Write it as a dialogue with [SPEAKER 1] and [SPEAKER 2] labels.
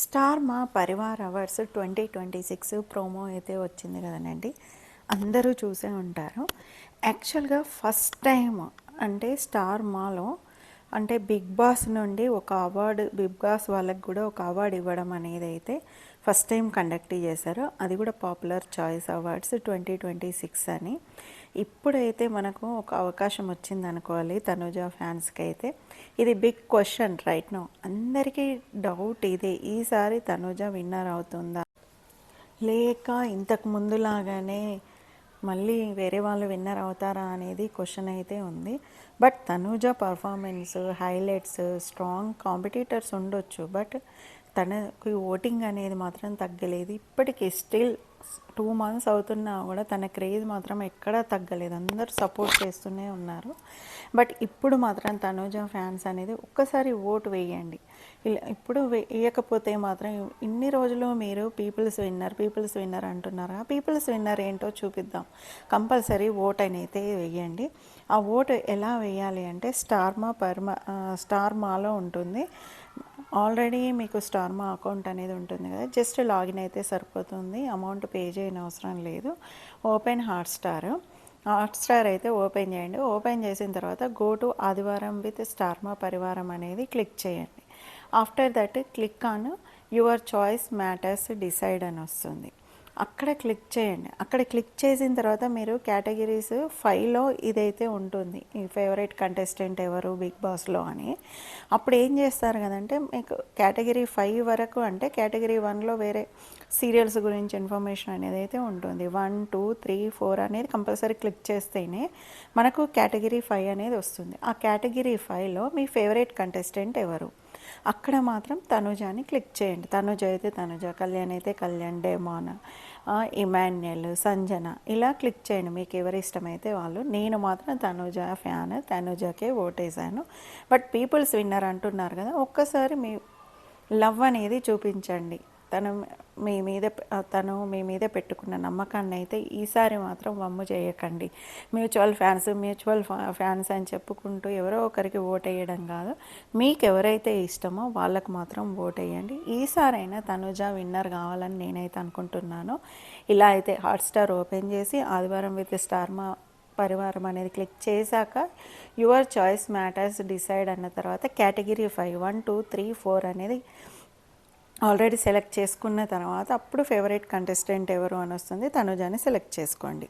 [SPEAKER 1] Star మా Parivar awards 2026 promo అయితే వచ్చింది కదనండి. అందరూ చూసే ఉంటారు. యాక్చువల్గా ఫస్ట్ టైం అంటే స్టార్ మాలో అంటే బిగ్ బాస్ నుండి ఒక అవార్డు, బిగ్ బాస్ వాళ్ళకి కూడా ఒక అవార్డు ఇవ్వడం అనేది అయితే ఫస్ట్ టైం కండక్ట్ చేశారు. అది కూడా పాపులర్ చాయిస్ అవార్డ్స్ 2026 అని. ఇప్పుడైతే మనకు ఒక అవకాశం వచ్చింది అనుకోవాలి తనుజ ఫ్యాన్స్కి అయితే. ఇది బిగ్ క్వశ్చన్ రైట్ నౌ. అందరికీ డౌట్ ఇదే, ఈసారి తనుజ విన్నర్ అవుతుందా లేక ఇంతకు ముందులాగానే మళ్ళీ వేరే వాళ్ళు విన్నర్ అవుతారా అనేది క్వశ్చన్ అయితే ఉంది. But Tanuja performance, highlights, strong competitors ఉండొచ్చు, బట్ తనకి ఓటింగ్ అనేది మాత్రం తగ్గలేదు. ఇప్పటికీ స్టిల్ 2 months అవుతున్నా కూడా తన క్రేజ్ మాత్రం ఎక్కడా తగ్గలేదు. అందరూ సపోర్ట్ చేస్తూనే ఉన్నారు. బట్ ఇప్పుడు మాత్రం తనూజ ఫ్యాన్స్ అనేది ఒక్కసారి ఓటు వేయండి. ఇలా ఇప్పుడు వేయకపోతే మాత్రం ఇన్ని రోజులు మీరు పీపుల్స్ విన్నర్ అంటున్నారా? పీపుల్స్ విన్నర్ ఏంటో చూపిద్దాం. కంపల్సరీ ఓట్ అయితే వేయండి. ఆ ఓటు ఎలా వేయాలి అంటే స్టార్ మాలో ఉంటుంది. ఆల్రెడీ మీకు స్టార్ మా అకౌంట్ అనేది ఉంటుంది కదా, జస్ట్ లాగిన్ అయితే సరిపోతుంది. అమౌంట్ పే చేయని అవసరం లేదు. ఓపెన్ హాట్స్టార్ అయితే ఓపెన్ చేయండి. ఓపెన్ చేసిన తర్వాత గో టు ఆదివారం విత్ స్టార్ మా పరివారం అనేది క్లిక్ చేయండి. After that click on your choice matters decide అని వస్తుంది. అక్కడ క్లిక్ చేయండి. అక్కడ క్లిక్ చేసిన తర్వాత మీరు కేటగిరీస్ 5లో ఇదైతే ఉంటుంది, ఈ ఫేవరెట్ కంటెస్టెంట్ ఎవరు బిగ్ బాస్లో అని. అప్పుడు ఏం చేస్తారు కదంటే, మీకు కేటగిరీ 5 వరకు అంటే కేటగిరీ 1లో వేరే సీరియల్స్ గురించి ఇన్ఫర్మేషన్ అనేది అయితే ఉంటుంది. 1, 2, 3, 4 అనేది కంపల్సరీ క్లిక్ చేస్తేనే మనకు కేటగిరీ 5 అనేది వస్తుంది. ఆ కేటగిరీ 5లో మీ ఫేవరెట్ కంటెస్టెంట్ ఎవరు, అక్కడ మాత్రం తనుజాని క్లిక్ చేయండి. తనుజ అయితే తనుజ, కళ్యాణ్ అయితే కళ్యాణ్, డెమాన్, ఇమాన్యుయల్, సంజన ఇలా క్లిక్ చేయండి. మీకు ఎవరు ఇష్టమైతే వాళ్ళు. నేను మాత్రం తనుజ ఫ్యాన్, తనుజకే ఓటేసాను. బట్ పీపుల్స్ విన్నర్ అంటున్నారు కదా, ఒక్కసారి మీ లవ్ అనేది చూపించండి. తను మీ మీద పెట్టుకున్న నమ్మకాన్ని అయితే ఈసారి మాత్రం వమ్ము చేయకండి. మ్యూచువల్ ఫ్యాన్స్ అని చెప్పుకుంటూ ఎవరో ఒకరికి ఓట్ వేయడం కాదు. మీకు ఎవరైతే ఇష్టమో వాళ్ళకు మాత్రం ఓట్ వేయండి. ఈసారైనా తనుజ విన్నర్ కావాలని నేనైతే అనుకుంటున్నాను. ఇలా అయితే హాట్స్టార్ ఓపెన్ చేసి ఆదివారం విత్ స్టార్ మా పరివారం అనేది క్లిక్ చేశాక యువర్ చాయిస్ మ్యాటర్స్ డిసైడ్ అన్న తర్వాత కేటగిరీ 5, 1, 2, 3, 4 అనేది ఆల్రెడీ సెలెక్ట్ చేసుకున్న తర్వాత అప్పుడు ఫేవరెట్ కంటెస్టెంట్ ఎవరు అని వస్తుంది. తనుజాని సెలెక్ట్ చేసుకోండి.